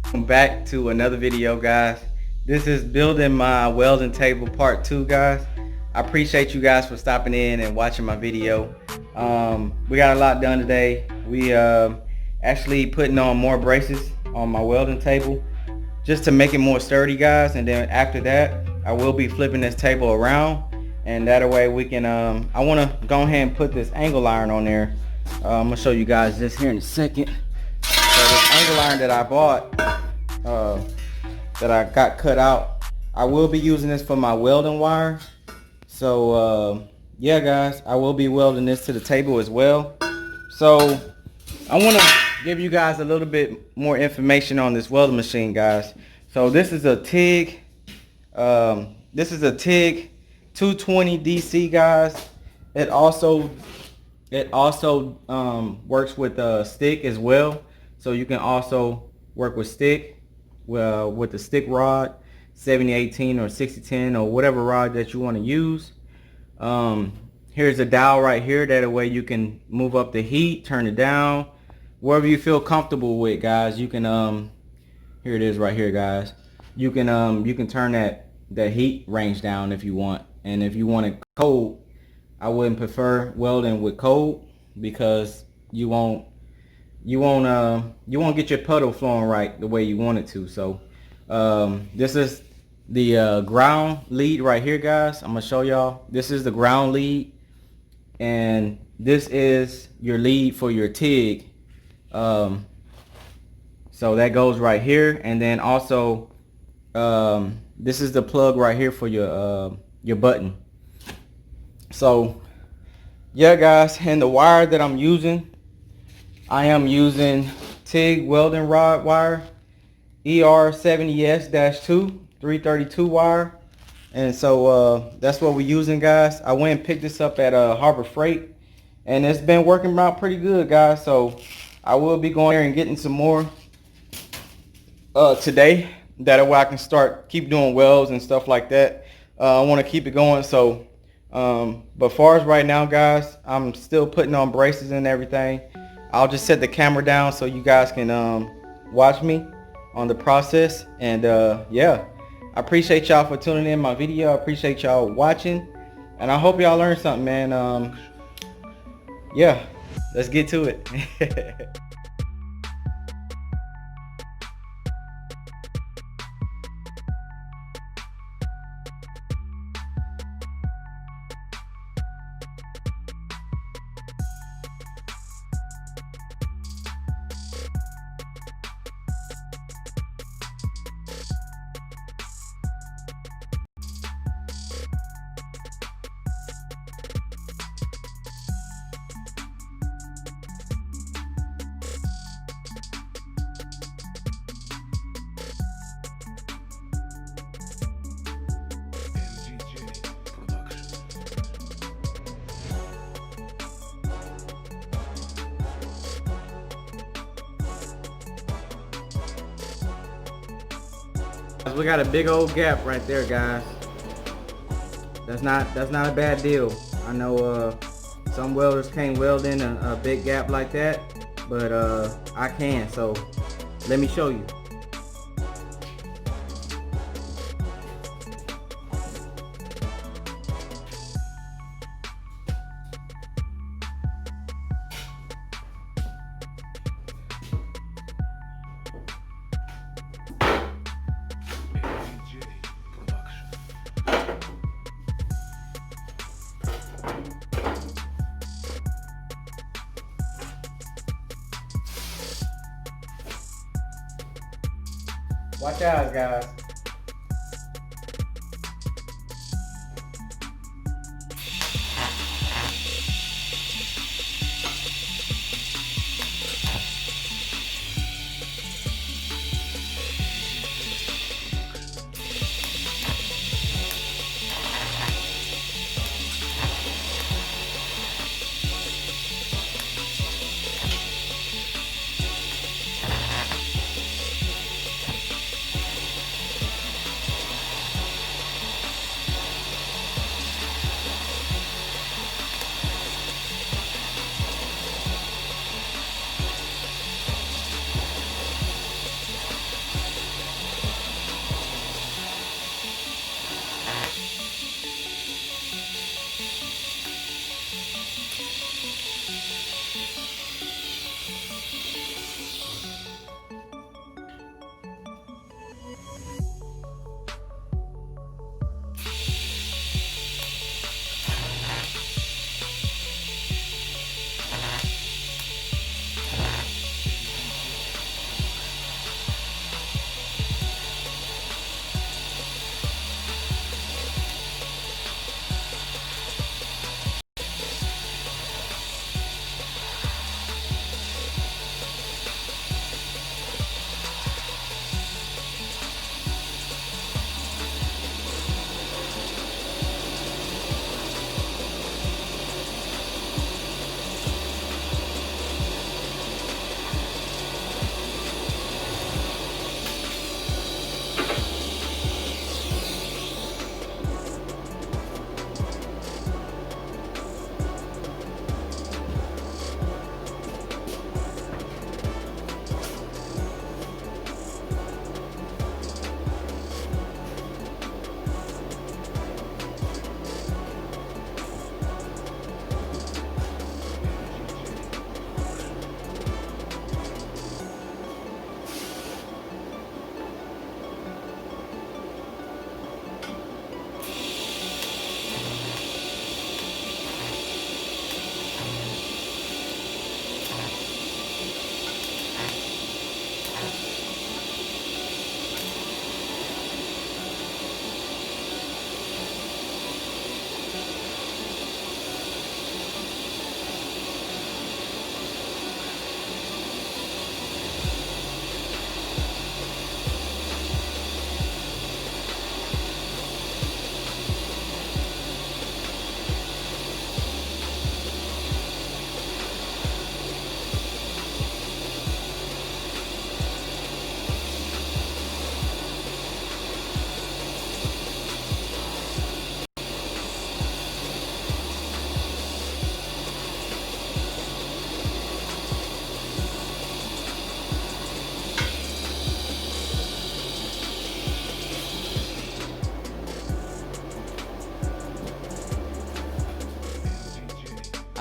Welcome back to another video, guys. This is building my welding table part 2, guys. I appreciate you guys for stopping in and watching my video. We got a lot done today. We actually putting on more braces on my welding table just to make it more sturdy, guys. And then after that, I will be flipping this table around, and that way we can I want to go ahead and put this angle iron on there. I'm gonna show you guys this here in a second. So this angle iron that I bought, that I got cut out, I will be using this for my welding wire. So yeah, guys, I will be welding this to the table as well. So I want to give you guys a little bit more information on this welding machine, guys. So this is a TIG. This is a TIG 220 DC, guys. It also works with stick as well. So you can also work with stick, with the stick rod, 7018 or 6010 or whatever rod that you want to use. Here's a dial right here. That way you can move up the heat, turn it down, wherever you feel comfortable with, guys. You can here it is right here, guys. You can turn that heat range down if you want. And if you want it cold, I wouldn't prefer welding with cold, because you won't get your puddle flowing right the way you want it to. So this is the ground lead right here, guys. I'm gonna show y'all. This is the ground lead, and this is your lead for your TIG. So that goes right here, and then also this is the plug right here for your button. So yeah, guys, and the wire that I'm using, I am using TIG welding rod wire, ER70S-2 332 wire. And so that's what we're using, guys. I went and picked this up at Harbor Freight, and it's been working out pretty good, guys. So I will be going there and getting some more today. That way I can keep doing welds and stuff like that. I want to keep it going. So but far as right now, guys, I'm still putting on braces and everything. I'll just set the camera down so you guys can watch me on the process. And yeah, I appreciate y'all for tuning in my video. I appreciate y'all watching, and I hope y'all learned something, man. Yeah, let's get to it. We got a big old gap right there, guys. That's not a bad deal. I know some welders can't weld in a big gap like that, but I can. So let me show you. Watch out, guys.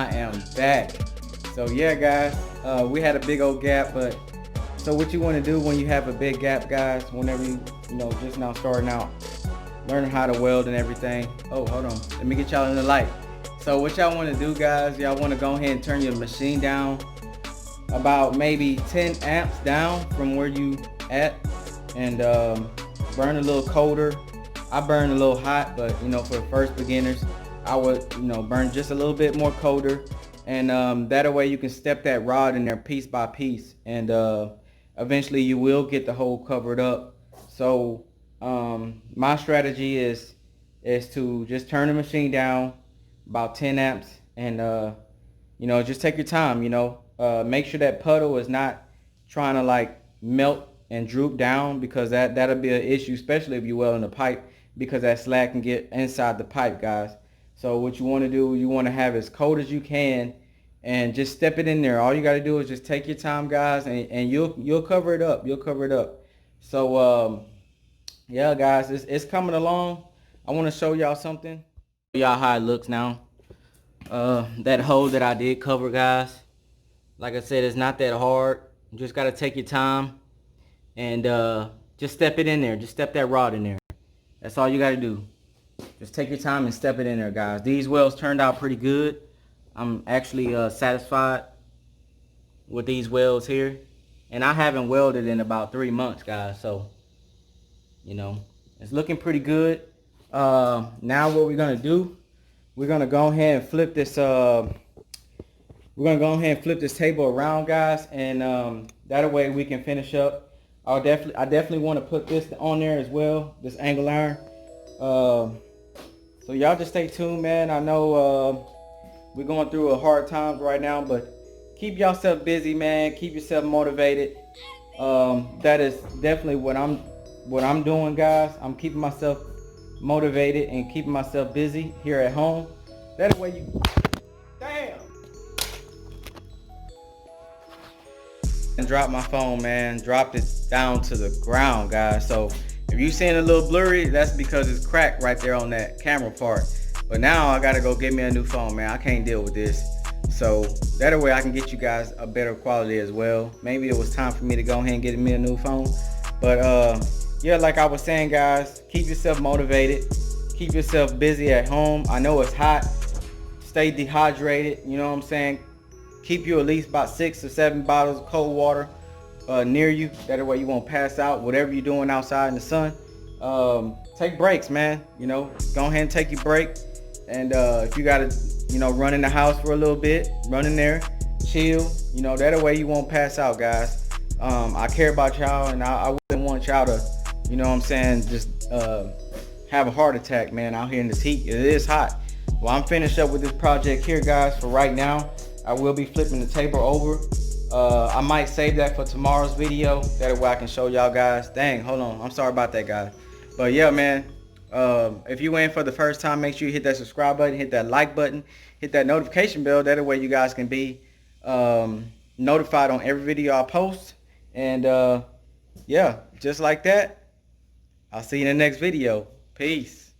I am back. So yeah, guys, we had a big old gap, but so what you want to do when you have a big gap, guys, whenever you just now starting out, learning how to weld and everything. Oh, hold on, let me get y'all in the light. So what y'all want to do, guys, y'all want to go ahead and turn your machine down about maybe 10 amps down from where you at, and burn a little colder. I burn a little hot, but for the first beginners, I would burn just a little bit more colder, and that way you can step that rod in there piece by piece, and eventually you will get the hole covered up. So my strategy is to just turn the machine down about 10 amps, and just take your time. Make sure that puddle is not trying to like melt and droop down, because that'll be an issue, especially if you weld in the pipe, because that slag can get inside the pipe, guys. So what you want to do, you want to have as cold as you can, and just step it in there. All you got to do is just take your time, guys, and you'll cover it up. You'll cover it up. So yeah, guys, it's coming along. I want to show y'all something. Y'all how it looks now. That hole that I did cover, guys, like I said, it's not that hard. You just got to take your time and just step it in there. Just step that rod in there. That's all you got to do. Just take your time and step it in there, guys. These welds turned out pretty good. I'm actually satisfied with these welds here. And I haven't welded in about 3 months, guys. So, it's looking pretty good. Now what we're going to do, we're going to go ahead and flip this table around, guys, and that way we can finish up. I definitely want to put this on there as well, this angle iron. So y'all just stay tuned, man. I know we're going through a hard times right now, but keep yourself busy, man. Keep yourself motivated. That is definitely what I'm doing, guys. I'm keeping myself motivated and keeping myself busy here at home. That way you and drop my phone, man. Dropped it down to the ground, guys. So if you seeing a little blurry, that's because it's cracked right there on that camera part. But now I gotta go get me a new phone, man. I can't deal with this. So that way I can get you guys a better quality as well. Maybe it was time for me to go ahead and get me a new phone. But yeah, like I was saying, guys, keep yourself motivated. Keep yourself busy at home. I know it's hot. Stay dehydrated, you know what I'm saying? Keep you at least about 6 or 7 bottles of cold water near you. That way you won't pass out, whatever you're doing outside in the sun. Take breaks, man. Go ahead and take your break. And if you gotta, run in the house for a little bit, run in there, chill. That way you won't pass out, guys. I care about y'all, and I wouldn't want y'all to, just have a heart attack, man, out here in this heat. It is hot. Well, I'm finished up with this project here, guys, for right now. I will be flipping the table over. I might save that for tomorrow's video. That way I can show y'all guys. Dang, hold on. I'm sorry about that, guys. But yeah, man. If you in for the first time, make sure you hit that subscribe button, hit that like button, hit that notification bell. That way you guys can be notified on every video I post. And yeah, just like that, I'll see you in the next video. Peace.